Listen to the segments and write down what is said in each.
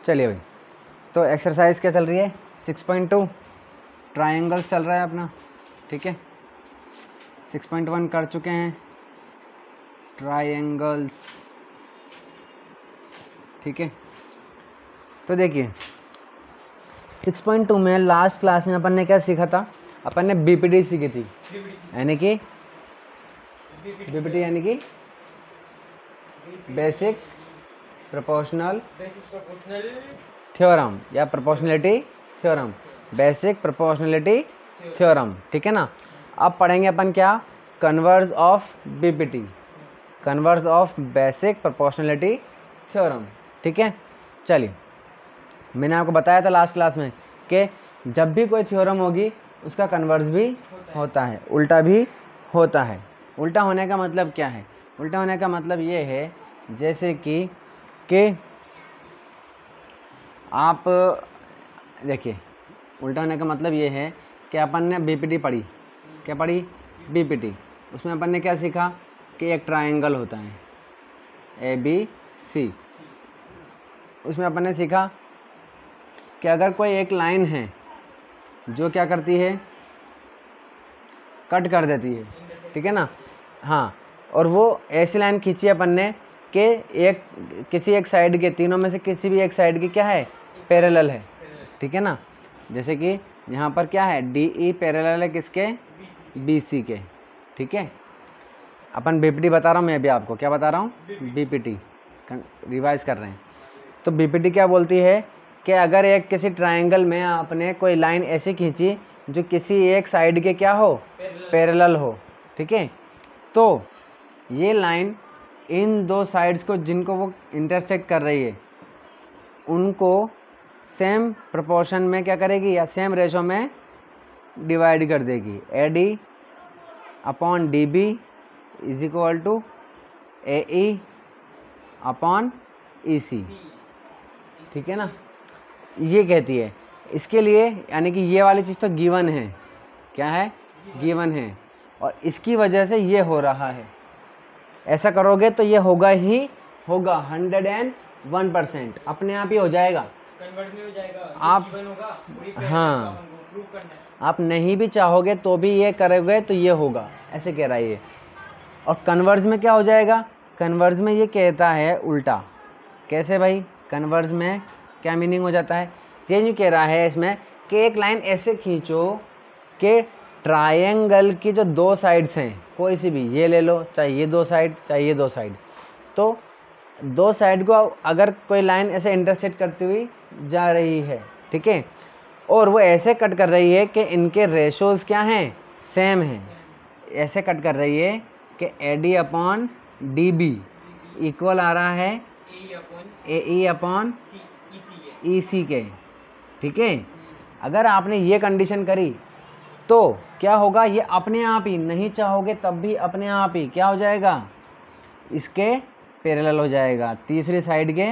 चलिए भाई, तो एक्सरसाइज क्या चल रही है? 6.2 ट्रायंगल्स चल रहा है अपना, ठीक है। 6.1 कर चुके हैं, ट्रायंगल्स, ठीक है। तो देखिए 6.2 में लास्ट क्लास में अपन ने क्या सीखा था? अपन ने बीपीटी सीखी थी, यानी कि बीपीटी यानी कि बेसिक प्रोपोर्शनल थ्योरम या proportionality theorem, basic proportionality theorem, ठीक है ना। अब पढ़ेंगे अपन क्या? Converse of BPT, converse of basic proportionality theorem, ठीक है। चलिए, मैंने आपको बताया था लास्ट क्लास में कि जब भी कोई थ्योरम होगी उसका कन्वर्स भी होता है, उल्टा भी होता है। उल्टा होने का मतलब क्या है? उल्टा होने का मतलब ये है जैसे कि आप देखिए, उल्टा होने का मतलब ये है कि अपन ने बीपीटी पढ़ी, क्या पढ़ी? बीपीटी। उसमें अपन ने क्या सीखा कि एक ट्रायंगल होता है ABC। उसमें अपन ने सीखा कि अगर कोई एक लाइन है जो क्या करती है, कट कर देती है, ठीक है ना। हाँ, और वो ऐसी लाइन खींची अपन ने कि किसी एक साइड के, तीनों में से किसी भी एक साइड की क्या है, पैरेलल है, ठीक है ना। जैसे कि यहाँ पर क्या है, DE पैरेलल है किसके? BC के, ठीक है। अपन बीपीटी बता रहा हूँ, मैं अभी आपको क्या बता रहा हूँ? बीपीटी रिवाइज कर रहे हैं। तो बीपीटी क्या बोलती है कि अगर एक किसी ट्रायंगल में आपने कोई लाइन ऐसी खींची जो किसी एक साइड के क्या हो, पैरेलल हो, ठीक है। तो ये लाइन इन दो साइड्स को जिनको वो इंटरसेक्ट कर रही है उनको सेम प्रोपोर्शन में क्या करेगी, या सेम रेशो में डिवाइड कर देगी। AD upon DB is equal to AE upon EC, ठीक है ना। ये कहती है इसके लिए, यानी कि ये वाली चीज़ तो गिवन है, क्या है? गिवन है, और इसकी वजह से ये हो रहा है। ऐसा करोगे तो ये होगा ही होगा, 101% अपने आप ही हो जाएगा, कन्वर्ट नहीं हो जाएगा, आप गिवन होगा। हाँ, प्रूफ करना है। आप नहीं भी चाहोगे तो भी ये करोगे तो ये होगा, ऐसे कह रहा है ये। और कन्वर्स में क्या हो जाएगा? कन्वर्स में ये कहता है उल्टा। कैसे भाई? कन्वर्स में क्या मीनिंग हो जाता है? ये जो कह रहा है इसमें कि एक लाइन ऐसे खींचो कि ट्रायंगल की जो दो साइड्स हैं, कोई सी भी, ये ले लो, चाहे ये दो साइड चाहे ये दो साइड, तो दो साइड को अगर कोई लाइन ऐसे इंटरसेक्ट करती हुई जा रही है, ठीक है, और वो ऐसे कट कर रही है कि इनके रेशोज क्या हैं, सेम हैं। ऐसे कट कर रही है कि AD अपॉन DB इक्वल आ रहा है AE अपॉन EC के, ठीक है। अगर आपने ये कंडीशन करी तो क्या होगा? ये अपने आप ही, नहीं चाहोगे तब भी अपने आप ही क्या हो जाएगा, इसके पैरेलल हो जाएगा, तीसरी साइड के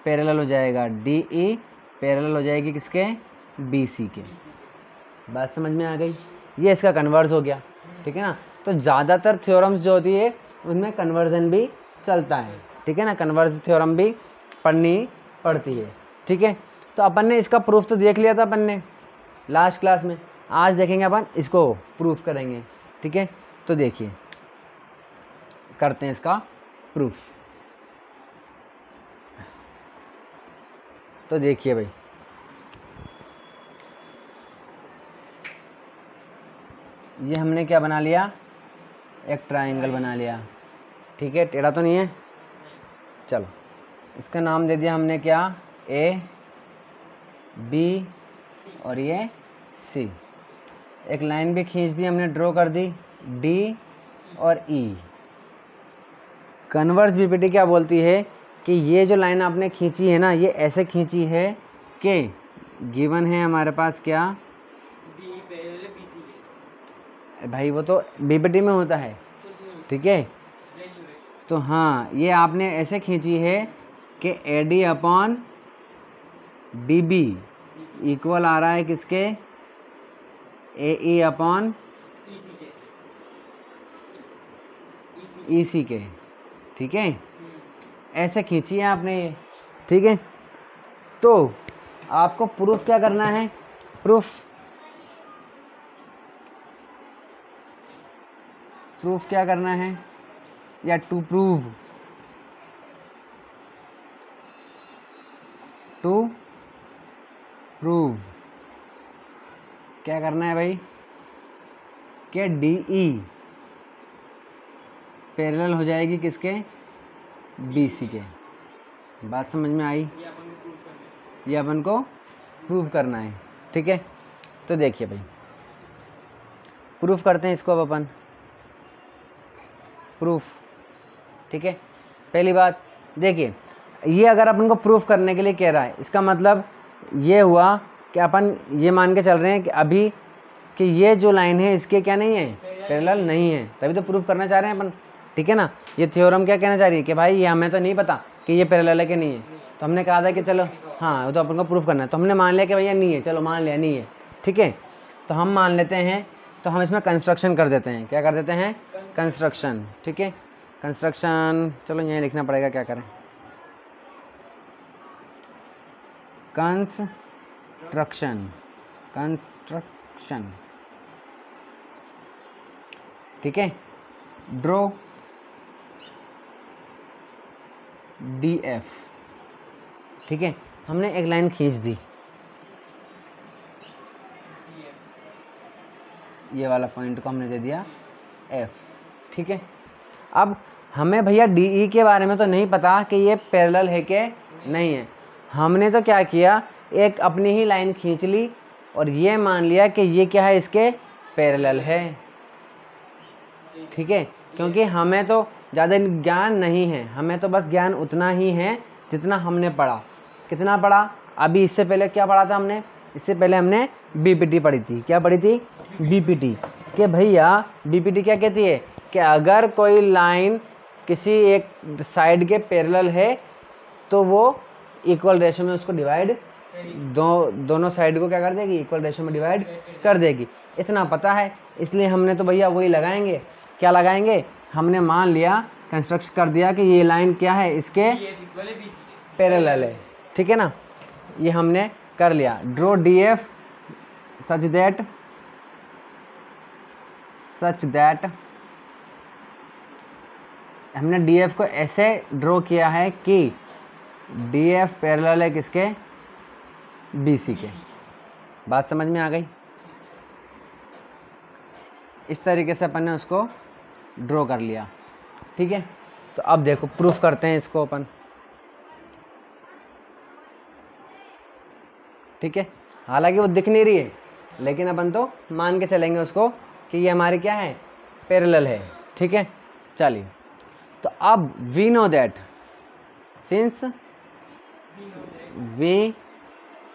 पैरेलल हो जाएगा। DE पैरेलल हो जाएगी किसके? BC के। बात समझ में आ गई? ये इसका कन्वर्स हो गया, ठीक है ना। तो ज़्यादातर थ्योरम्स जो होती है उनमें कन्वर्जन भी चलता है, ठीक है ना। कन्वर्स थ्योरम भी पढ़नी पड़ती है, ठीक है। तो अपन ने इसका प्रूफ तो देख लिया था अपन ने लास्ट क्लास में, आज देखेंगे अपन इसको प्रूफ करेंगे, ठीक है। तो देखिए, करते हैं इसका प्रूफ। तो देखिए भाई, ये हमने क्या बना लिया, एक ट्रायंगल बना लिया, ठीक है। टेढ़ा तो नहीं है? चलो, इसका नाम दे दिया हमने क्या, AB और ये C। एक लाइन भी खींच दी हमने, ड्रॉ कर दी, D और E। कन्वर्स बीपीटी क्या बोलती है कि ये जो लाइन आपने खींची है ना, ये ऐसे खींची है कि गिवन है हमारे पास क्या, भाई वो तो बीपीटी में होता है, ठीक है। तो हाँ, ये आपने ऐसे खींची है कि AD अपॉन DB इक्वल आ रहा है किसके, AE अपॉन EC के, ठीक है। ऐसे खींची है आपने ये, ठीक है। तो आपको प्रूफ क्या करना है, प्रूफ क्या करना है, या टू प्रूव क्या करना है भाई, कि DE पैरेलल हो जाएगी किसके, BC के। बात समझ में आई? ये अपन को प्रूव करना है, ठीक है। तो देखिए भाई, प्रूफ करते हैं इसको अब अपन, प्रूफ, ठीक है। पहली बात देखिए, ये अगर अपन को प्रूफ करने के लिए कह रहा है, इसका मतलब ये हुआ कि अपन ये मान के चल रहे हैं कि अभी कि ये जो लाइन है इसके क्या नहीं है, पैरेलल नहीं है, तभी तो प्रूफ करना चाह रहे हैं अपन, ठीक है ना। ये थ्योरम क्या कहना चाह रही है कि भाई ये हमें तो नहीं पता कि ये पैरेलल है कि नहीं है, तो हमने कहा था कि चलो हाँ वो तो अपन को प्रूफ करना है, तो हमने मान लिया कि भैया नहीं है, चलो मान लिया नहीं है, ठीक है। तो हम मान लेते हैं, तो हम इसमें कंस्ट्रक्शन कर देते हैं, क्या कर देते हैं, कंस्ट्रक्शन, ठीक है। कंस्ट्रक्शन, चलो यहीं लिखना पड़ेगा, क्या करें, कंस्ट्रक्शन, ठीक है। ड्रॉ DF, ठीक है। हमने एक लाइन खींच दी, ये वाला पॉइंट को हमने दे दिया F, ठीक है। अब हमें भैया DE के बारे में तो नहीं पता कि ये पैरेलल है कि नहीं है, हमने तो क्या किया, एक अपनी ही लाइन खींच ली और ये मान लिया कि ये क्या है, इसके पैरेलल है, ठीक है। क्योंकि हमें तो ज़्यादा ज्ञान नहीं है, हमें तो बस ज्ञान उतना ही है जितना हमने पढ़ा। कितना पढ़ा, अभी इससे पहले क्या पढ़ा था हमने, इससे पहले हमने BPT पढ़ी थी। क्या पढ़ी थी, BPT, कि भैया BPT क्या कहती है कि अगर कोई लाइन किसी एक साइड के पैरेलल है तो वो इक्वल रेशो में उसको डिवाइड, दोनों साइड को क्या कर देगी, इक्वल रेशो में डिवाइड कर देगी। इतना पता है, इसलिए हमने तो भैया वही लगाएंगे। क्या लगाएंगे, हमने मान लिया, कंस्ट्रक्ट कर दिया कि ये लाइन क्या है, इसके पैरेलल है, ठीक है ना। ये हमने कर लिया। ड्रॉ DF सच दैट हमने DF को ऐसे ड्रॉ किया है कि DF पैरेलल है किसके, BC के। बात समझ में आ गई? इस तरीके से अपन ने उसको ड्रॉ कर लिया, ठीक है। तो अब देखो प्रूफ करते हैं इसको अपन, ठीक है। हालांकि वो दिख नहीं रही है, लेकिन अपन तो मान के चलेंगे उसको कि ये हमारी क्या है, पैरेलल है, ठीक है। चलिए, तो अब we know that, since we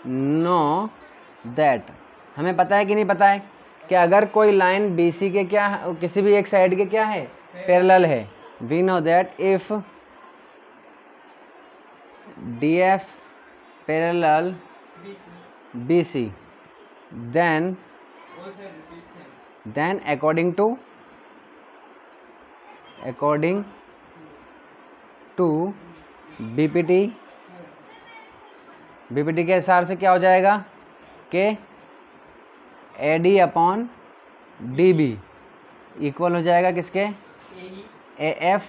know that, हमें पता है कि नहीं पता है कि अगर कोई लाइन BC के क्या है, किसी भी एक साइड के क्या है, पैरेलल है। We know that if DF parallel BC then according to BPT के हिसाब से क्या हो जाएगा कि AD अपॉन DB इक्वल हो जाएगा किसके, AF,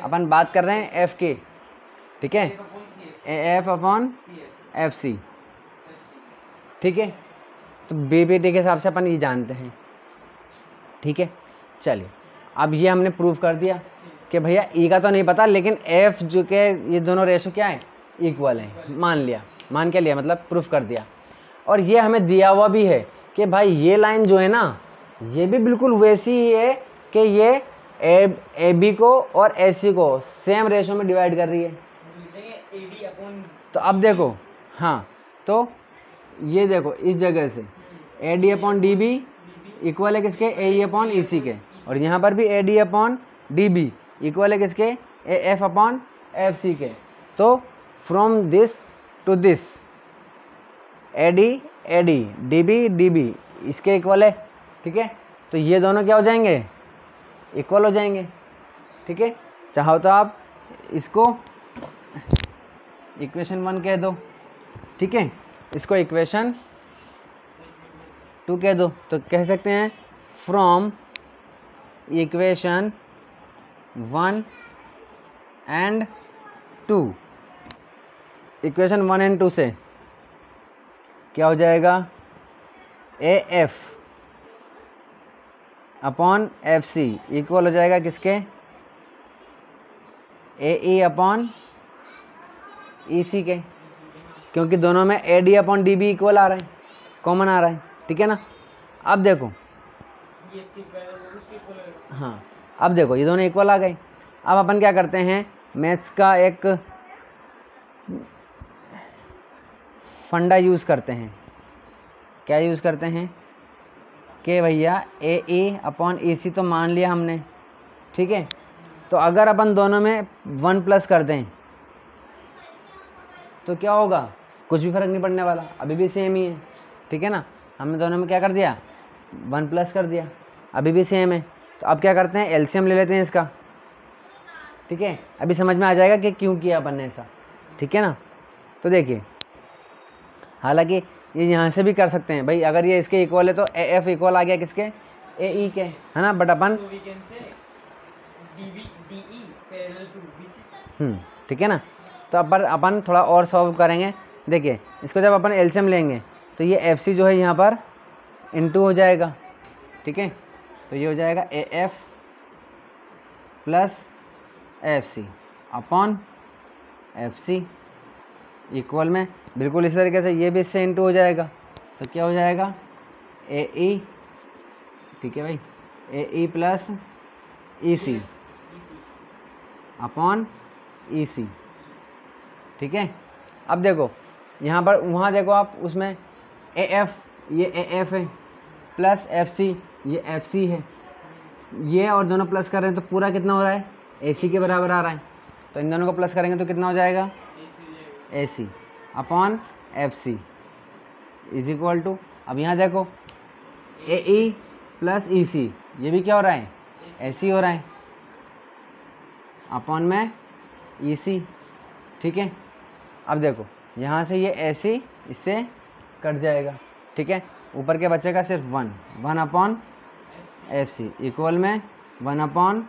अपन बात कर रहे हैं F के, ठीक है, AF अपॉन FC, ठीक है। तो BPT के हिसाब से अपन ये जानते हैं, ठीक है। चलिए, अब ये हमने प्रूव कर दिया कि भैया E का तो नहीं पता, लेकिन F जो के ये दोनों रेशो क्या है, इक्वल है, मान लिया, मान के लिया मतलब प्रूफ कर दिया। और ये हमें दिया हुआ भी है कि भाई ये लाइन जो है ना, ये भी बिल्कुल वैसी ही है कि ये AB को और AC को सेम रेशो में डिवाइड कर रही है। तो अब देखो, हाँ, तो ये देखो इस जगह से AD अपॉन DB इक्वल है किसके, AE अपॉन EC के, और यहाँ पर भी AD अपॉन DB इक्वल है किसके, AF अपॉन FC के। तो from this to this AD DB DB इसके इक्वल है, ठीक है। तो ये दोनों क्या हो जाएंगे, इक्वल हो जाएंगे, ठीक है। चाहो तो आप इसको इक्वेशन 1 कह दो, ठीक है, इसको इक्वेशन 2 कह दो, तो कह सकते हैं from equation 1 and 2, equation 1 and 2 से क्या हो जाएगा, A F upon F C equal हो जाएगा किसके, ए ई अपॉन ई सी के, क्योंकि दोनों में A D upon D B equal आ रहा है, कॉमन आ रहा है, ठीक है ना। अब देखो, ये इसकी वो उसकी इक्वल होगा। हाँ अब देखो ये दोनों इक्वल आ गए। अब अपन क्या करते हैं, मैथ्स का एक फंडा यूज़ करते हैं। क्या यूज़ करते हैं कि भैया ए ई अपॉन ई सी तो मान लिया हमने, ठीक है। तो अगर अपन दोनों में 1 प्लस कर दें तो क्या होगा, कुछ भी फ़र्क नहीं पड़ने वाला, अभी भी सेम ही है, ठीक है ना। हमने दोनों में क्या कर दिया, 1 प्लस कर दिया, अभी भी सेम है। तो अब क्या करते हैं, एलसीएम ले लेते हैं इसका, ठीक है। अभी समझ में आ जाएगा कि क्यों किया अपन ने ऐसा, ठीक है ना। तो देखिए, हालांकि ये यहाँ से भी कर सकते हैं भाई, अगर ये इसके इक्वल है तो ए एफ इक्वल आ गया किसके, ए ई के, है ना। But upon So we can say DE parallel to BC। ठीक है ना। तो अपन थोड़ा और सॉल्व करेंगे। देखिए इसको जब अपन एलसीएम लेंगे तो ये एफ सी जो है यहाँ पर इनटू हो जाएगा, ठीक है। तो ये हो जाएगा A F plus F C upon F C equal में बिल्कुल इसी तरीके से ये भी इससे इनटू हो जाएगा। तो क्या हो जाएगा, ए ई, ठीक है भाई, ए ई प्लस ई सी अपॉन ई सी, ठीक है। अब देखो यहाँ पर, वहाँ देखो आप उसमें ए एफ, ये ए एफ है, प्लस एफ सी, ये एफ सी है, ये और दोनों प्लस कर रहे हैं तो पूरा कितना हो रहा है, ए सी के बराबर आ रहा है। तो इन दोनों को प्लस करेंगे तो कितना हो जाएगा, A C upon F C is equal to, अब यहाँ देखो ए ई प्लस ई सी, ये भी क्या हो रहा है, ए सी हो रहा है, अपॉन में ई सी, ठीक है। अब देखो यहाँ से ये ए सी इससे कट जाएगा, ठीक है। ऊपर के बच्चे का सिर्फ 1 अपॉन एफ सी इक्वल में 1 अपॉन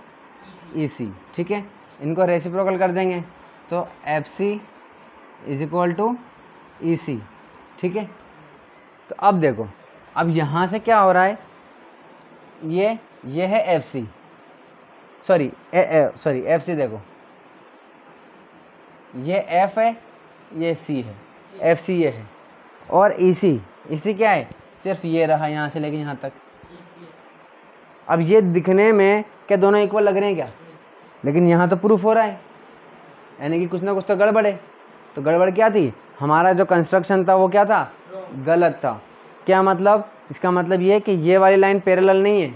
ई सी, ठीक है। इनको रेसिप्रोकल कर देंगे तो F C is equal to E C, ठीक है। तो अब देखो, अब यहाँ से क्या हो रहा है, ये है F C, sorry F C, देखो ये एफ है, ये सी है, एफ सी ये है, और ई सी क्या है, सिर्फ ये रहा यहाँ से लेके यहाँ तक। अब ये दिखने में क्या दोनों इक्वल लग रहे हैं क्या, लेकिन यहाँ तो प्रूफ हो रहा है, यानी कि कुछ ना कुछ तो गड़बड़ है। तो गड़बड़ क्या थी, हमारा जो कंस्ट्रक्शन था वो क्या था, गलत था। क्या मतलब, इसका मतलब ये कि ये वाली लाइन पैरेलल नहीं है,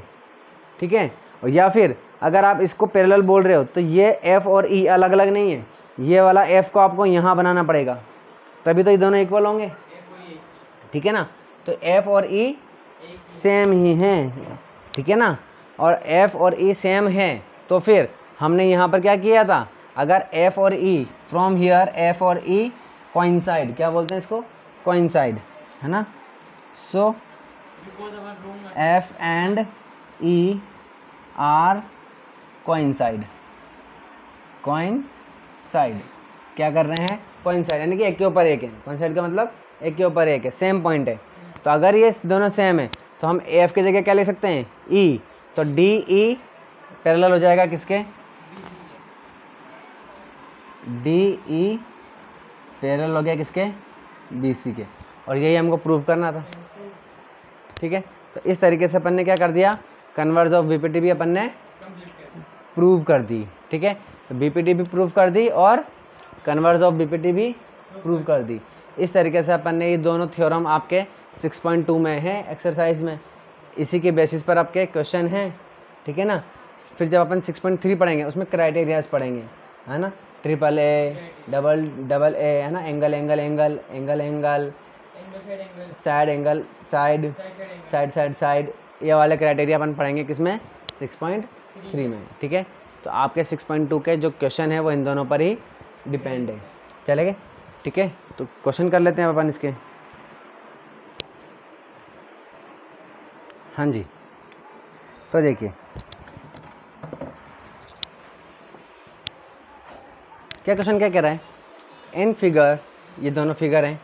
ठीक है। और या फिर अगर आप इसको पैरेलल बोल रहे हो तो ये एफ और ई अलग अलग नहीं है, ये वाला एफ को आपको यहाँ बनाना पड़ेगा, तभी तो ये दोनों इक्वल होंगे, ठीक है ना। तो एफ और ई सेम ही हैं, ठीक है ना। और एफ और ई सेम है तो फिर हमने यहाँ पर क्या किया था, अगर एफ और ई फ्रॉम हियर एफ और ई कोइंसाइड, क्या बोलते हैं इसको, कोइंसाइड, है ना। So F and E are coincide, क्या कर रहे हैं, कोइंसाइड, यानी कि एक के ऊपर एक है। कोइंसाइड का मतलब एक के ऊपर एक है, सेम पॉइंट है। तो अगर ये दोनों सेम है तो हम एफ की जगह क्या लिख सकते हैं, ई, तो डी ई पैरेलल हो जाएगा किसके, डी ई पैरेलल हो गया किसके, बी सी के। और यही हमको प्रूव करना था, ठीक है। तो इस तरीके से अपन ने क्या कर दिया, कन्वर्ज ऑफ बीपीटी भी अपन ने प्रूव कर दी, ठीक है। तो बीपीटी भी प्रूव कर दी और कन्वर्ज ऑफ बीपीटी भी प्रूव कर दी। इस तरीके से अपन ने ये दोनों थ्योरम आपके 6.2 में है एक्सरसाइज में, इसी के बेसिस पर आपके क्वेश्चन हैं, ठीक है ना। फिर जब अपन 6.3 पढ़ेंगे उसमें क्राइटेरियाज पढ़ेंगे, है ना, ट्रिपल ए, डबल ए, है ना, angle angle angle angle angle, side angle side, side, ये वाले क्राइटेरिया अपन पढ़ेंगे किसमें, 6.3 में, ठीक है। तो आपके 6.2 के जो क्वेश्चन है वो इन दोनों पर ही डिपेंड है, चलेंगे। ठीक है, तो क्वेश्चन कर लेते हैं अपन इसके। हाँ जी, तो देखिए क्या क्वेश्चन क्या कह रहा है। इन फिगर, ये दोनों फिगर हैं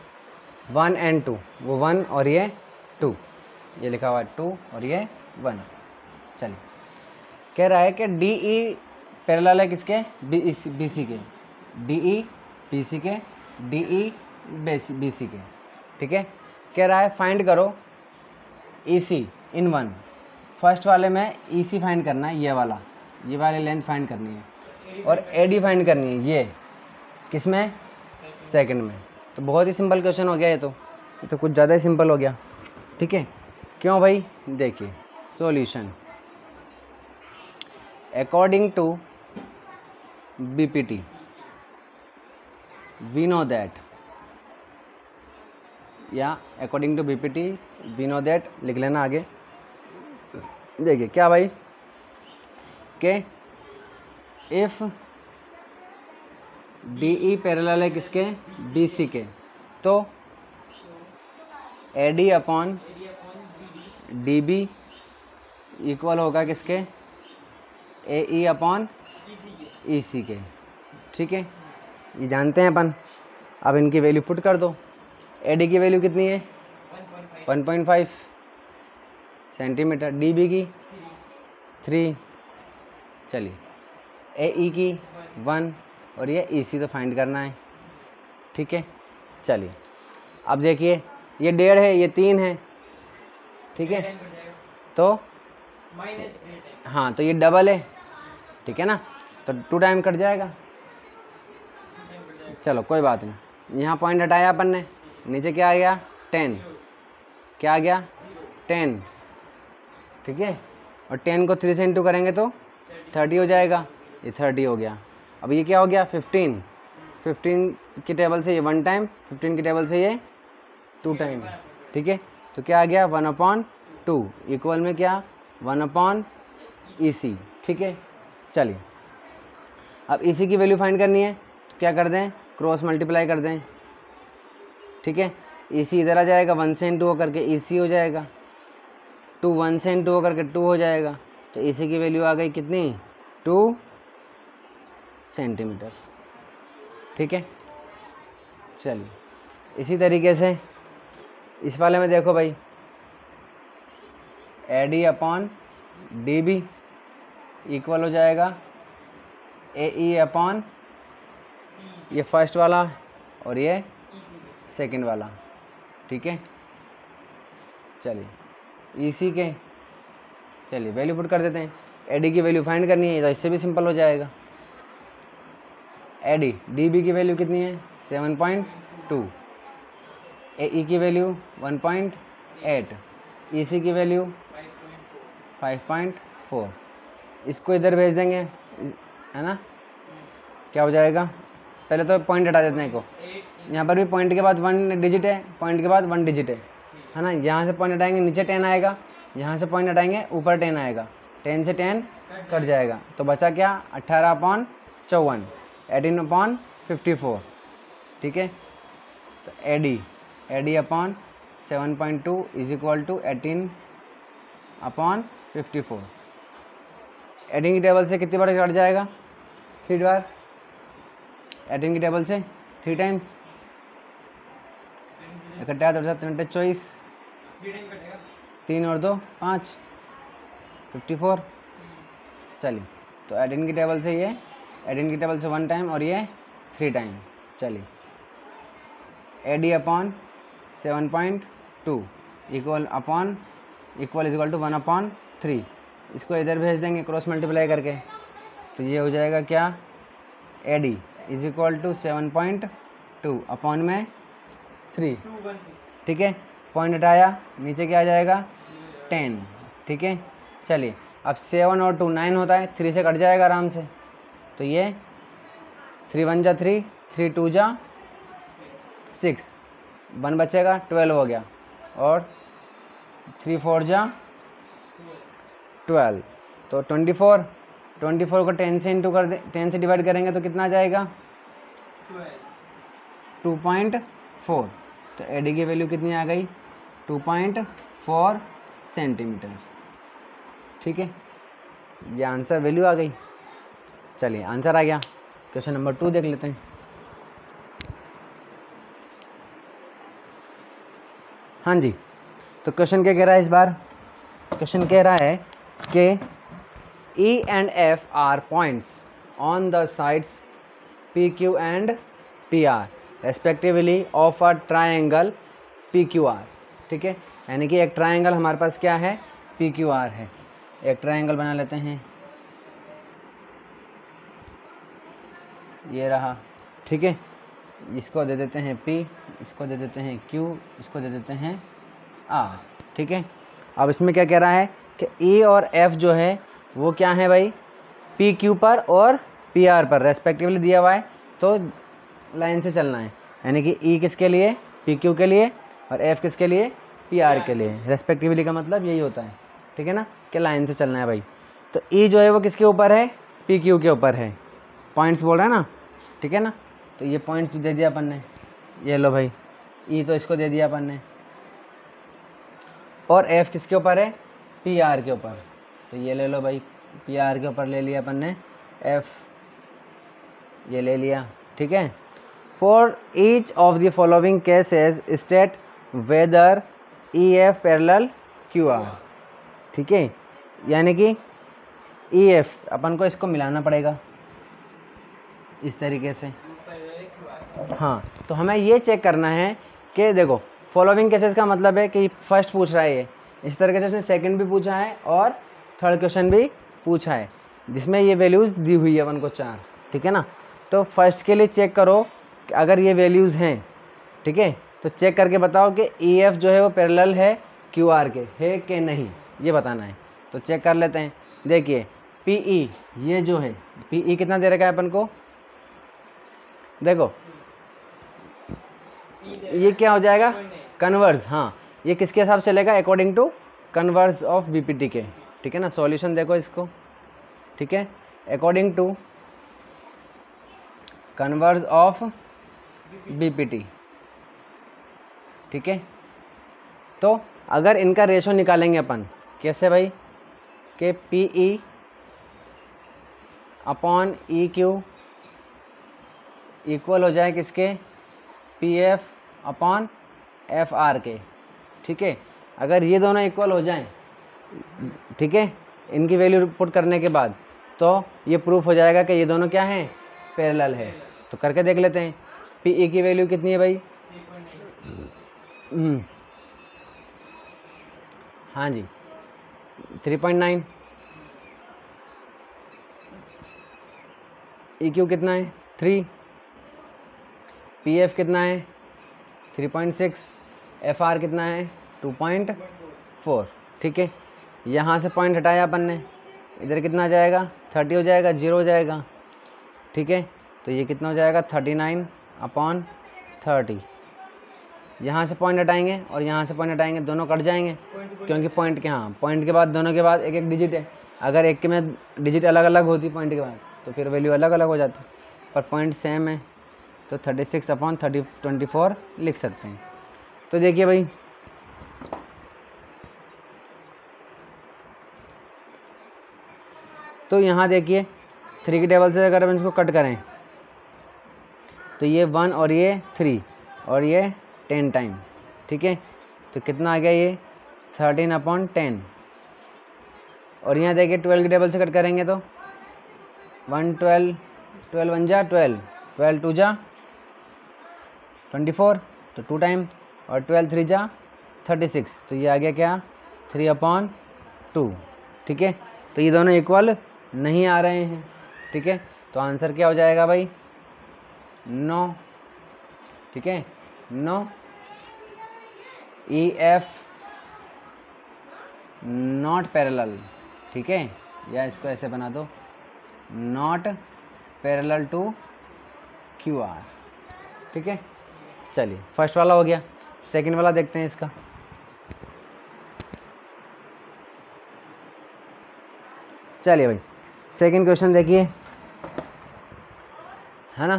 1 and 2, वो 1 और ये 2, ये लिखा हुआ है 2 और ये 1। चलिए कह रहा है कि डी ई पैरेलल है किसके, बी सी के, डी ई बी सी के, डी ई बी सी के। ठीक है, कह रहा है फाइंड करो ई सी इन 1। फर्स्ट वाले में ई सी फाइंड करना है, ये वाली लेंथ फाइंड करनी है, और ए डी फाइंड करनी है, ये किस में, सेकंड में। तो बहुत ही सिंपल क्वेश्चन हो गया ये तो कुछ ज़्यादा ही सिंपल हो गया। ठीक है, क्यों भाई, देखिए solution according to BPT we know that, या according to BPT we know that लिख लेना आगे। देखिए क्या भाई के इफ़ DE पैरेलल है किसके, BC के, तो AD अपॉन DB इक्वल होगा किसके, AE अपॉन EC के। ठीक है, ये जानते हैं अपन। अब इनकी वैल्यू पुट कर दो। AD की वैल्यू कितनी है, 1.5 सेंटीमीटर, DB की 3, चलिए AE की 1, और ये EC तो फाइंड करना है। ठीक है, चलिए अब देखिए ये 1.5 है, ये 3 है। ठीक है, तो हाँ, तो ये डबल है, ठीक है ना, तो 2 टाइम कट जाएगा। चलो कोई बात नहीं, यहाँ पॉइंट हटाया अपन ने, नीचे क्या आ गया 10, क्या आ गया 10। ठीक है, और 10 को 3 से इंटू करेंगे तो 30 हो जाएगा, ये 30 हो गया। अब ये क्या हो गया 15 की टेबल से ये 1 टाइम, 15 की टेबल से ये 2 टाइम। ठीक है, तो क्या आ गया 1/2 इक्वल में क्या 1/EC। ठीक है, चलिए अब EC की वैल्यू फाइंड करनी है, तो क्या कर दें, क्रॉस मल्टीप्लाई कर दें। ठीक है, EC इधर आ जाएगा, 1 से इंटू होकर के EC हो जाएगा, 2 1 से इंटू होकर के 2 हो जाएगा, तो EC की वैल्यू आ गई कितनी 2 सेंटीमीटर। ठीक है, चलिए इसी तरीके से इस वाले में देखो भाई, AD अपॉन DB इक्वल हो जाएगा AE अपॉन ये फर्स्ट वाला और ये सेकंड वाला। ठीक है, चलिए EC के, चलिए वैल्यू पुट कर देते हैं। AD की वैल्यू फाइंड करनी है, तो इससे भी सिंपल हो जाएगा। AD DB की वैल्यू कितनी है 7.2, AE की वैल्यू 1.8, EC की वैल्यू 5.4। इसको इधर भेज देंगे, है ना, क्या हो जाएगा, पहले तो पॉइंट हटा देते हैं को, यहाँ पर भी पॉइंट के बाद 1 डिजिट है, पॉइंट के बाद 1 डिजिट है ना। यहाँ से पॉइंट हटाएंगे नीचे 10 आएगा, यहाँ से पॉइंट हटाएंगे ऊपर 10 आएगा, 10 से 10 कट जाएगा, तो बचा क्या 18/54, 18/54। ठीक है, तो AD upon 7.2 is equal to 18/54। Adding की टेबल से कितनी बार कट जाएगा, 3 बार। एडिंग की टेबल से 3 टाइम्स, इकट्ठा 24, 3 और 2 5, 54। चलिए, तो एडिंग की टेबल से ये, एडिंग की टेबल से 1 टाइम और ये 3 टाइम। चलिए AD upon 7.2 equal is equal to 1/3। इसको इधर भेज देंगे क्रॉस मल्टीप्लाई करके, तो ये हो जाएगा क्या AD is equal to 7.2 upon में 3। ठीक है, पॉइंट हटाया, नीचे क्या आ जाएगा 10। ठीक है, चलिए अब 7 और 2 9 होता है, 3 से कट जाएगा आराम से, तो ये 3 1 जा 3, 3 2 जा 6, 1 बचेगा 12 हो गया, और 3 4 जा 12, तो 24 को 10 से इंटू कर दे, 10 से डिवाइड करेंगे तो कितना आ जाएगा 2.4, तो एडी की वैल्यू कितनी आ गई 2.4 सेंटीमीटर। ठीक है, ये आंसर वैल्यू आ गई। चलिए आंसर आ गया। क्वेश्चन नंबर 2 देख लेते हैं। हाँ जी, तो क्वेश्चन क्या कह रहा है इस बार? क्वेश्चन कह रहा है कि E and F are points on the sides PQ and PR respectively of a triangle PQR। ठीक है, यानी कि एक ट्रायंगल हमारे पास क्या है PQR है। एक ट्रायंगल बना लेते हैं, ये रहा। ठीक है, इसको दे देते हैं P, इसको दे देते हैं Q, इसको दे देते हैं R। ठीक है, अब इसमें क्या कह रहा है कि E और F जो है वो क्या है भाई PQ पर और PR पर रेस्पेक्टिवली दिया हुआ है, तो लाइन से चलना है। यानी कि E किसके लिए PQ के लिए और F किसके लिए PR के लिए। रेस्पेक्टिवली का मतलब यही होता है, ठीक है ना, कि लाइन से चलना है भाई। तो E जो है वो किसके ऊपर है PQ के ऊपर है, पॉइंट्स बोल रहा है ना, ठीक है ना। तो ये पॉइंट्स दे दिया अपन ने, ये लो भाई E तो इसको दे दिया अपन ने, और F किसके ऊपर है PR के ऊपर, तो ये ले लो भाई PR के ऊपर ले लिया अपन ने, F ये ले लिया। ठीक है, for each of the following cases state whether EF parallel QR। ठीक है, यानी कि EF अपन को इसको मिलाना पड़ेगा इस तरीके से। हाँ, तो हमें ये चेक करना है कि देखो फॉलोइंग केसेस का मतलब है कि फर्स्ट पूछ रहा है ये, इस तरीके से इसने सेकंड भी पूछा है और थर्ड क्वेश्चन भी पूछा है, जिसमें ये वैल्यूज़ दी हुई है अपन को 4। ठीक है ना, तो फर्स्ट के लिए चेक करो कि अगर ये वैल्यूज़ हैं, ठीक है, तो चेक करके बताओ कि EF जो है वो पैरेलल है QR के, है कि नहीं, ये बताना है। तो चेक कर लेते हैं। देखिए PE ये जो है PE कितना दे रखा है अपन को, देखो ये क्या हो जाएगा कन्वर्स। हाँ, ये किसके हिसाब से चलेगा according to converse of BPT के। ठीक है ना, सॉल्यूशन देखो इसको। ठीक है, according to converse of BPT। ठीक है, तो अगर इनका रेशो निकालेंगे अपन, कैसे भाई, कि PE अपॉन EQ इक्वल हो जाए किसके PF अपॉन FR के। ठीक है, अगर ये दोनों इक्वल हो जाएं, ठीक है, इनकी वैल्यू पुट करने के बाद, तो ये प्रूफ हो जाएगा कि ये दोनों क्या हैं पैरेलल है। तो करके देख लेते हैं। PE की वैल्यू कितनी है भाई, हाँ जी 3.9। EQ कितना है 3, PF कितना है 3.6, FR कितना है 2.4। ठीक है, यहाँ से पॉइंट हटाया अपन ने, इधर कितना आ जाएगा 30 हो जाएगा, 0 हो जाएगा। ठीक है, तो ये कितना हो जाएगा 39/30। यहाँ से पॉइंट हटाएंगे और यहाँ से पॉइंट हटाएंगे, दोनों कट जाएंगे, क्योंकि पॉइंट के, हाँ पॉइंट के बाद दोनों के बाद एक एक डिजिट है। अगर एक के में डिजिट अलग अलग होती पॉइंट के बाद तो फिर वैल्यू अलग अलग हो जाती, पर पॉइंट सेम है, तो 36/24 लिख सकते हैं। तो देखिए भाई, तो यहाँ देखिए 3 की टेबल से अगर हम इसको कट करें तो ये 1 और ये 3 और ये 10 टाइम। ठीक है, तो कितना आ गया ये 13/10। और यहाँ देखिए 12 की टेबल से कट करेंगे तो 1 12 12 1 जा 12, 12 2 जा 24, तो 2 टाइम, और 12 3 जा 36, तो ये आ गया क्या 3/2। ठीक है, तो ये दोनों इक्वल नहीं आ रहे हैं। ठीक है, तो आंसर क्या हो जाएगा भाई 9। ठीक है, 9 EF नॉट पैरेलल। ठीक है, या इसको ऐसे बना दो नॉट पैरेलल टू QR। ठीक है, चलिए फर्स्ट वाला हो गया, सेकंड वाला देखते हैं इसका। चलिए भाई सेकंड क्वेश्चन देखिए, है ना,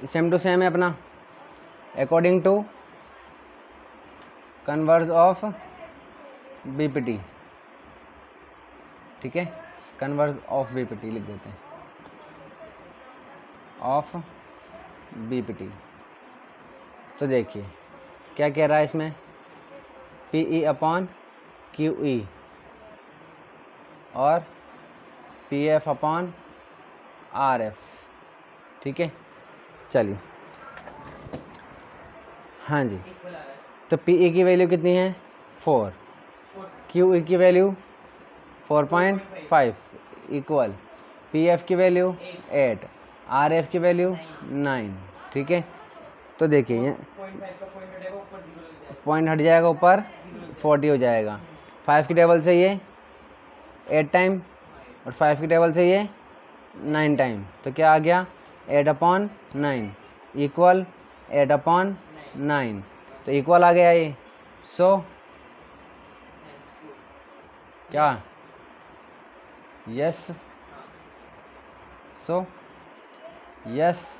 सेम टू सेम है अपना। According to converse of BPT, ठीक है, कन्वर्ज ऑफ बीपीटी लिख देते हैं, ऑफ बीपीटी। तो देखिए क्या कह रहा है इसमें, पीई अपॉन क्यूई और पीएफ अपॉन आरएफ, ठीक है। चलिए हाँ जी, इक्वल आ रहा है। तो पीई की वैल्यू कितनी है 4, क्यूई की वैल्यू 4.5 इक्वल, पीएफ की वैल्यू 8, आरएफ की वैल्यू 9, ठीक है। तो देखिए 0.5 का पॉइंट हटेगा, ऊपर 0 लग जाएगा। पॉइंट हट जाएगा, ऊपर 40 हो जाएगा। 5 की टेबल से ये 8 टाइम और 5 की टेबल से ये 9 टाइम, तो क्या आ गया 8/9 इक्वल 8/9, तो इक्वल आ गया ये। सो क्या yes, so yes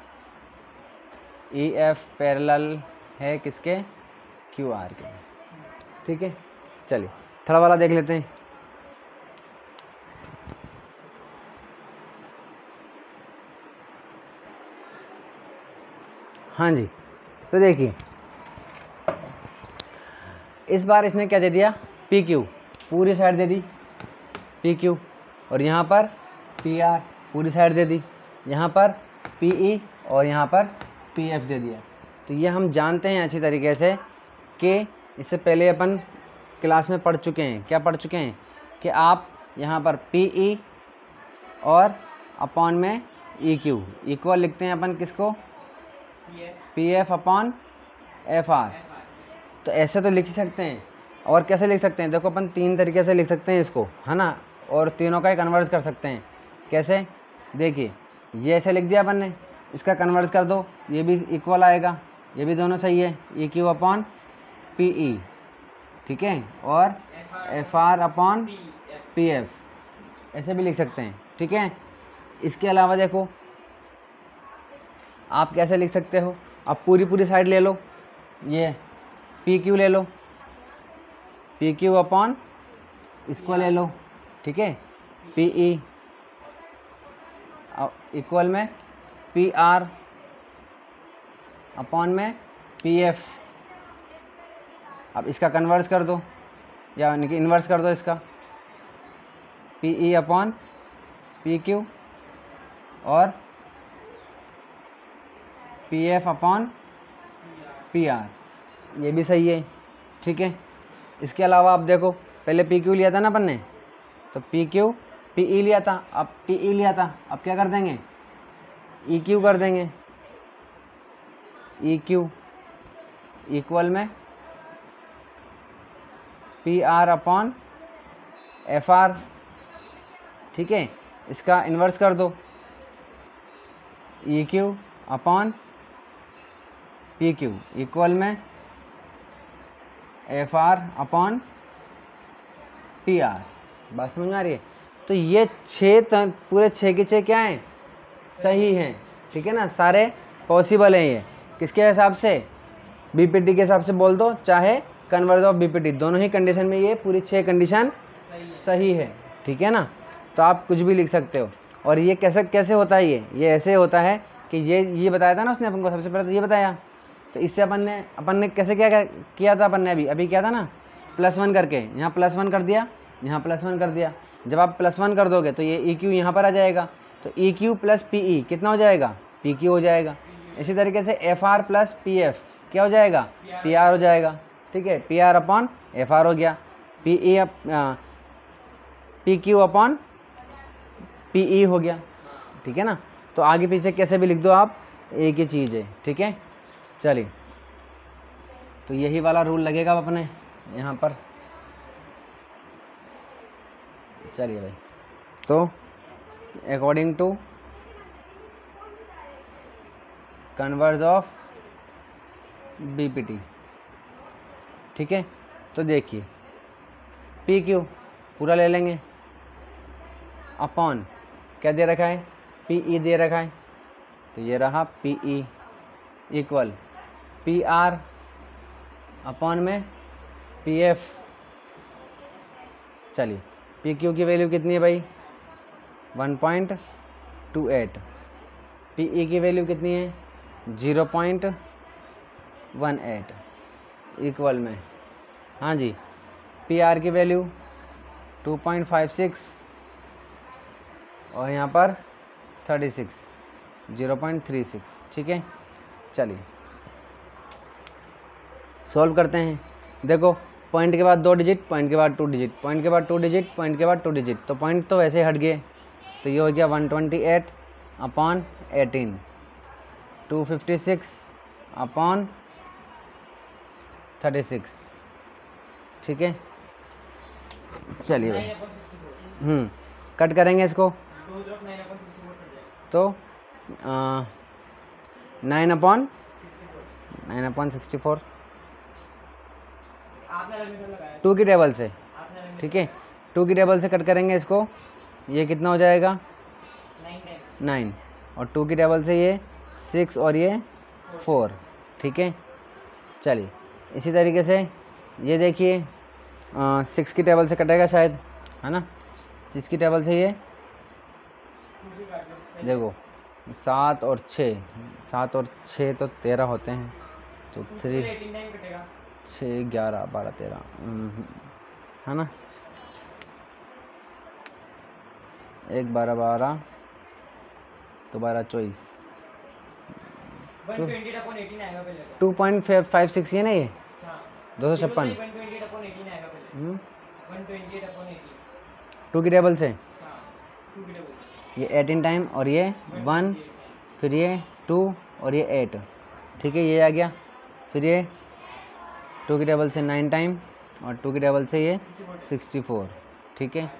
E F parallel है किसके, क्यू आर के, ठीक है। चलिए थर्ड वाला देख लेते हैं। हाँ जी, तो देखिए इस बार इसने क्या दे दिया, पी क्यू पूरी साइड दे दी पी क्यू, और यहाँ पर पी आर पूरी साइड दे दी, यहाँ पर पी ई और यहाँ पर पी एफ दे दिया। तो ये हम जानते हैं अच्छी तरीके से कि इससे पहले अपन क्लास में पढ़ चुके हैं, क्या पढ़ चुके हैं कि आप यहाँ पर पी ई और अपॉन में ई क्यू इक्वल लिखते हैं अपन किसको, P F upon F are. तो ऐसे तो लिख ही सकते हैं, और कैसे लिख सकते हैं, देखो अपन 3 तरीके से लिख सकते हैं इसको, है ना, और तीनों का ही कन्वर्ट कर सकते हैं। कैसे, देखिए ये ऐसे लिख दिया अपन ने, इसका कन्वर्ट कर दो, ये भी इक्वल आएगा, ये भी दोनों सही है, ई क्यू अपॉन पी ई, ठीक है, और F R upon P F, ऐसे भी लिख सकते हैं, ठीक है। इसके अलावा देखो आप कैसे लिख सकते हो, अब पूरी साइड ले लो, ये पी क्यू ले लो, पी क्यू अपॉन इसको ले लो, ठीक है, पी ई इक्वल में पी आर अपॉन में पी एफ। अब इसका कन्वर्स कर दो, या इन्वर्स कर दो इसका, P E upon P Q और P F upon P R, ये भी सही है, ठीक है। इसके अलावा आप देखो पहले पी क्यू लिया था ना अपन ने, तो पी क्यू पी ई लिया था, अब पी ई लिया था, अब क्या कर देंगे ई क्यू कर देंगे, ई क्यू इक्वल में P R upon F R, ठीक है। इसका इन्वर्स कर दो, E Q upon P Q equal में F R upon P R. बात समझ में आ रही है। तो ये पूरे 6 के 6 क्या हैं, सही हैं, ठीक है ना, सारे पॉसिबल हैं। ये किसके हिसाब से, बीपीटी के हिसाब से बोल दो, चाहे कन्वर्ज ऑफ बीपीटी, दोनों ही कंडीशन में ये पूरी 6 कंडीशन सही है, ठीक है ना। तो आप कुछ भी लिख सकते हो। और ये कैसे होता है, ये ऐसे होता है कि ये बताया था ना उसने अपन को, सबसे पहले तो ये बताया, तो इससे अपन ने कैसे क्या किया था, अपन ने अभी किया था ना, +1 करके, यहाँ +1 कर दिया, यहाँ +1 कर दिया। जब आप +1 कर दोगे तो ये ई क्यू यहाँ पर आ जाएगा, तो E Q plus P E कितना हो जाएगा, पी क्यू हो जाएगा। इसी तरीके से F R plus P F क्या हो जाएगा, पी आर हो जाएगा, ठीक है, P R upon F are हो गया, P Q upon P E हो गया, ठीक है ना। तो आगे पीछे कैसे भी लिख दो आप, एक ही चीज़ है, ठीक है। चलिए तो यही वाला रूल लगेगा अपने यहाँ पर। चलिए भाई, तो according to converse of BPT, ठीक है। तो देखिए पी क्यू पूरा ले लेंगे, अपॉन क्या दे रखा है, पी ई दे रखा है, तो ये रहा P E equal P R upon में पी एफ। चलिए पी क्यू की वैल्यू कितनी है भाई 1.28। पी ई की वैल्यू कितनी है 0.18 इक्वल में, हाँ जी, पी आर की वैल्यू 2.56 और यहाँ पर 36 0.36। ठीक है, चलिए सॉल्व करते हैं। देखो पॉइंट के बाद 2 डिजिट, पॉइंट के बाद 2 डिजिट, पॉइंट के बाद 2 डिजिट, पॉइंट के बाद 2 डिजिट, तो पॉइंट तो वैसे ही हट गए। तो ये हो गया 128 अपॉन 18, 256 अपॉन 36। ठीक है, चलिए भाई 9/64 कट करेंगे इसको 2 तरफ 9/64 कट जाएगा तो 64 9/64 आपने अलग मेथड लगाया 2 की टेबल से। आपने अलग ठीक है, 2 की टेबल से कट करेंगे इसको, ये कितना हो जाएगा 9 और 2 की टेबल से ये 6 और ये 4। ठीक है, चलिए इसी तरीके से ये देखिए 6 की टेबल से कटेगा शायद, है ना। 6 की टेबल से ये देखो 7 और 6, 7 और 6 तो 13 होते हैं, तो 3 18 टाइम कटेगा 6 11 12 13 है ना, 1 12 12 तो 12 24 128/18 आएगा पहले तो 2.56 ये नहीं है हाँ 256 128/18 आएगा पहले 128/18 2 की टेबल से हाँ 2 की टेबल ये 18 टाइम और ये 1, फिर ये 2 और ये 8। ठीक है, ये आ गया। फिर ये 2 की टेबल से 9 टाइम और 2 की टेबल से ये 64। ठीक है,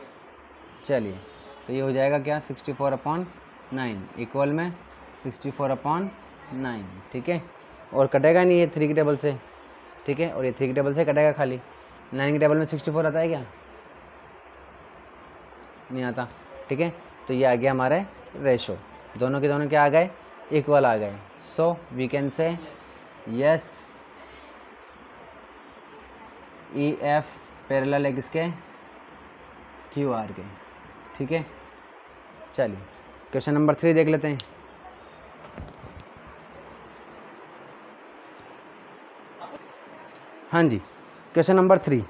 चलिए तो ये हो जाएगा क्या 64/9 इक्वल में 64/9। ठीक है, और कटेगा नहीं ये 3 की टेबल से। ठीक है, और ये 3 की टेबल से कटेगा खाली। 9 की टेबल में 64 आता है क्या, नहीं आता। ठीक है, तो ये आ गया हमारे रेशो, दोनों के दोनों क्या आ गए इक्वल आ गए। So we can say yes E F parallel है किसके क्यू आर के। ठीक है, चलिए क्वेश्चन नंबर 3 देख लेते हैं। हाँ जी, क्वेश्चन नंबर 3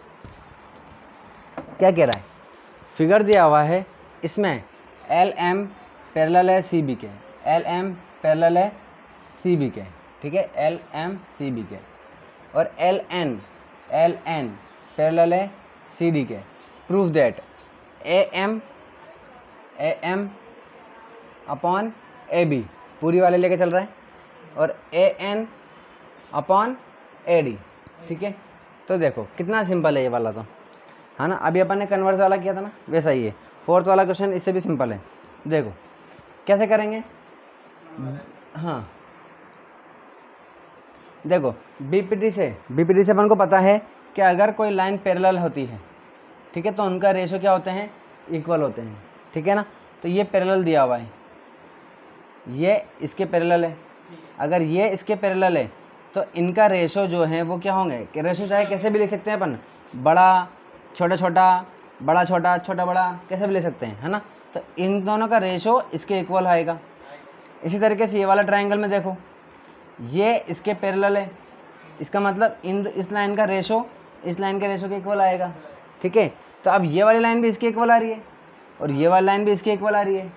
क्या कह रहा है, फिगर दिया हुआ है, इसमें एल एम पैरेलल है सी बी के, एल एम पैरेलल है सी बी के। ठीक है, एल एम सी बी के, और एल एन पैरेलल है सी डी के। Prove that A M upon A B पूरी वाले लेके चल रहा है, और A N upon A D. ठीक है, तो देखो कितना सिंपल है ये वाला तो, है ना। अभी अपन ने कन्वर्स वाला किया था ना, वैसा ही है। 4th वाला क्वेश्चन इससे भी सिंपल है। देखो कैसे करेंगे, हाँ देखो बीपीटी से अपन को पता है कि अगर कोई लाइन पैरेलल होती है, ठीक है, तो उनका रेशो क्या होते हैं इक्वल होते हैं। ठीक है ना, तो ये पैरेलल दिया हुआ है, ये इसके पैरेलल है, अगर ये इसके पैरेलल है तो इनका रेशो जो है वो क्या होंगे, कि रेशो चाहे कैसे भी लिख सकते हैं अपन, बड़ा छोटा छोटा, बड़ा छोटा, छोटा बड़ा, कैसे भी ले सकते हैं, है ना। तो इन दोनों का रेशो इसके इक्वल आएगा। इसी तरीके से ये वाला ट्रायंगल में देखो, ये इसके पैरेलल है, इसका मतलब इस लाइन का रेशो इस लाइन के रेशो के इक्वल आएगा। ठीक है, तो अब ये वाली लाइन भी इसके इक्वल आ रही है और ये वाली लाइन भी इसके इक्वल आ रही है,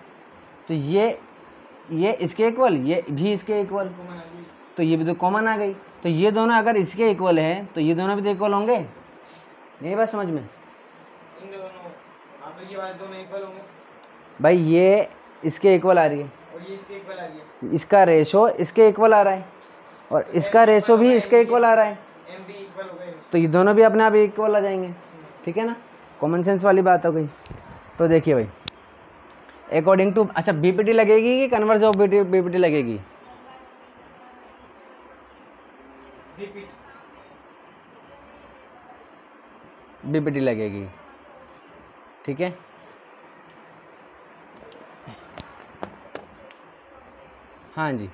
तो ये इसके इक्वल, ये भी इसके इक्वल, तो ये भी तो कॉमन आ गई। तो ये दोनों अगर इसके इक्वल है तो ये दोनों भी तो इक्वल होंगे, यही बात समझ में। इन दोनों हाँ तो ये वाले दोनों इक्वल होंगे भाई ये इसके इक्वल आ रही है और ये इसके इक्वल आ रही है, इसका रेशो इसके इक्वल आ रहा है और इसका रेशो भी इसके इक्वल आ रहा है, एम भी इक्वल हो गए। तो ये दोनों भी अपने आप इक्वल आ जाएंगे। ठीक है ना, कॉमन सेंस वाली बात हो गई। तो देखिए भाई अकॉर्डिंग टू, अच्छा बीपीटी लगेगी कि कन्वर्स ऑफ बीपीटी लगेगी, बीपीटी लगेगी। ठीक है, हाँ जी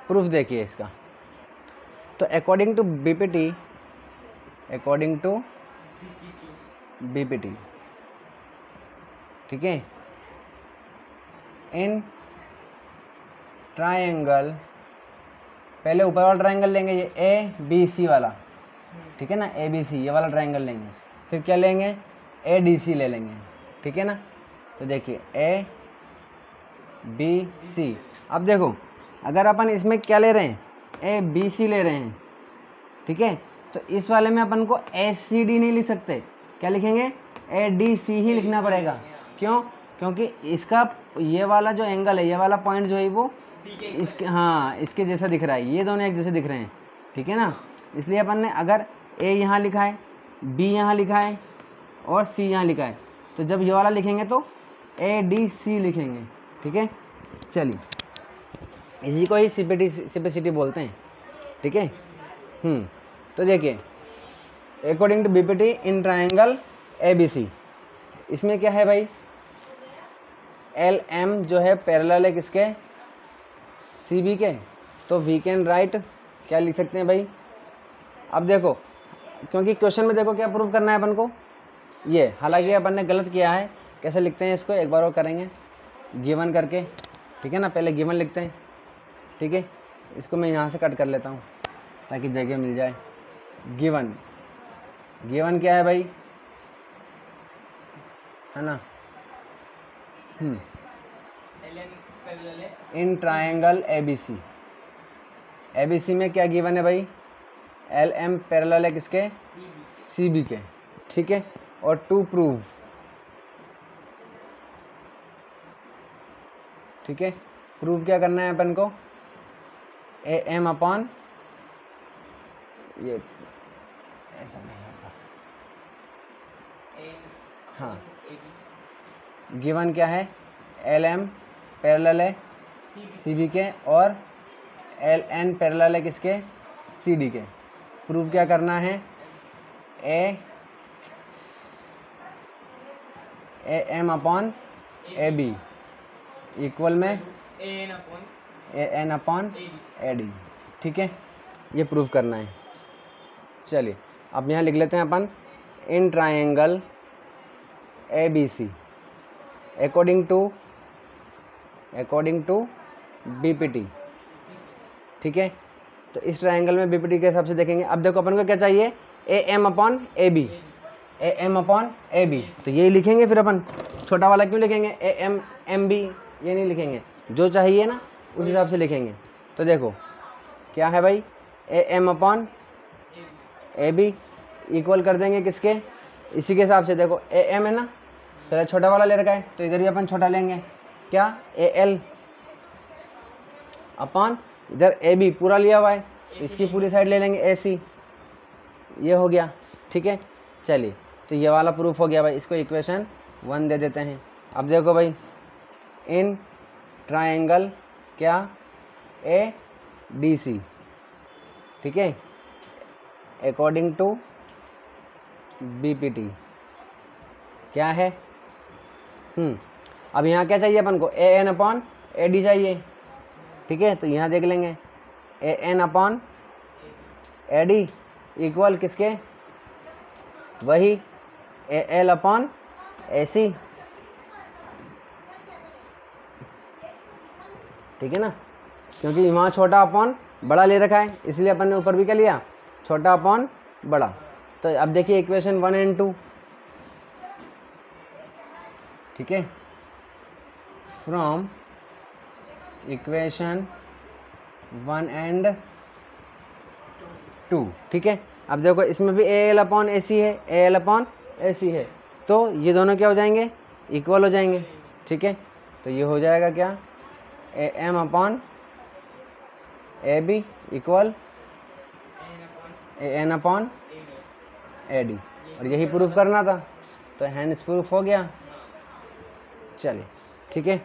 प्रूफ देखिए इसका। तो according to BPT, according to BPT, ठीक है, इन ट्रायंगल, पहले ऊपर वाला ट्रायंगल लेंगे ये ए बी सी वाला, ठीक है ना, ए बी सी ये वाला ट्रायंगल लेंगे, फिर क्या लेंगे, ए डी सी ले लेंगे, ठीक है ना। तो देखिए ए बी सी, अब देखो अगर अपन इसमें क्या ले रहे हैं, ए बी सी ले रहे हैं, ठीक है, तो इस वाले में अपन को ए सी डी नहीं लिख सकते, क्या लिखेंगे, ए डी सी ही लिखना पड़ेगा। क्यों, क्योंकि इसका ये वाला जो एंगल है, ये वाला पॉइंट जो है वो इसके, हाँ इसके जैसा दिख रहा है, ये दोनों एक जैसे दिख रहे हैं, ठीक है ना। इसलिए अपन ने अगर ए यहाँ लिखा है, बी यहाँ लिखा है और सी यहाँ लिखा है, तो जब ये वाला लिखेंगे तो ए डी सी लिखेंगे, ठीक है। चलिए इसी को ही सिपेसिटी बोलते हैं, ठीक है। तो देखिए according to BPT in triangle A B C, इसमें क्या है भाई, एल एम जो है पैरेलल है किसके, सी बी के, तो वी कैन राइट क्या लिख सकते हैं भाई। अब देखो क्योंकि क्वेश्चन में देखो क्या प्रूव करना है अपन को, ये हालांकि अपन ने गलत किया है, कैसे लिखते हैं इसको एक बार और करेंगे, गिवन करके, ठीक है ना, पहले गिवन लिखते हैं, ठीक है। इसको मैं यहाँ से कट कर लेता हूँ ताकि जगह मिल जाए। गिवन, गिवन क्या है भाई, है ना, in triangle A B C, A B C में क्या गिवन है भाई, एल एम पैरेलल है किसके, सी बी के, ठीक है। और टू प्रूव, ठीक है, प्रूव क्या करना है अपन को, ए एम अपॉन, ये ऐसा नहीं होगा, हाँ गिवन क्या है, एल एम पैरेलल है सी बी के और एल एन पैरेलल है किसके, सी डी के। प्रूव क्या करना है, A M upon A B equal में A N upon A D, ठीक है, ये प्रूव करना है। चलिए अब यहाँ लिख लेते हैं अपन, in triangle A B C according to BPT, ठीक है। तो इस ट्रायंगल में बीपीटी के हिसाब से देखेंगे। अब देखो अपन को क्या चाहिए, A M upon A B, A M upon A B, तो यही लिखेंगे फिर अपन, छोटा वाला क्यों लिखेंगे, ए एम एम बी ये नहीं लिखेंगे, जो चाहिए ना उस हिसाब से लिखेंगे। तो देखो क्या है भाई, A M upon A B equal कर देंगे किसके, इसी के हिसाब से, देखो ए एम है ना, पहले छोटा वाला ले रखा है तो इधर भी अपन छोटा लेंगे, क्या ए एल अपॉन इधर ए बी पूरा लिया हुआ है, इसकी पूरी साइड ले लेंगे ए सी, ये हो गया, ठीक है। चलिए तो ये वाला प्रूफ हो गया भाई, इसको इक्वेशन 1 दे देते हैं। अब देखो भाई, इन ट्रायंगल क्या, ए डी सी, ठीक है, अकॉर्डिंग टू बीपीटी क्या है, अब यहाँ क्या चाहिए अपन को, A N upon A D चाहिए, ठीक है। तो यहाँ देख लेंगे A N upon A D equal किसके, वही ए एल अपॉन ए सी, ठीक है ना, क्योंकि वहाँ छोटा अपॉन बड़ा ले रखा है, इसलिए अपन ने ऊपर भी क्या लिया, छोटा अपॉन बड़ा। तो अब देखिए इक्वेशन 1 एंड 2, ठीक है, फ्रॉम इक्वेशन 1 एंड 2, ठीक है। अब देखो इसमें भी ए एल अपॉन ए सी है, ए एल अपॉन ए सी है, तो ये दोनों क्या हो जाएंगे, इक्वल हो जाएंगे, ठीक है। तो ये हो जाएगा क्या, A M upon A B equal A N upon A D, और यही प्रूफ करना था, तो हैंड्स प्रूफ हो गया। चलिए ठीक है,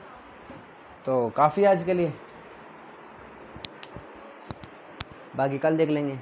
तो काफ़ी आज के लिए, बाकी कल देख लेंगे।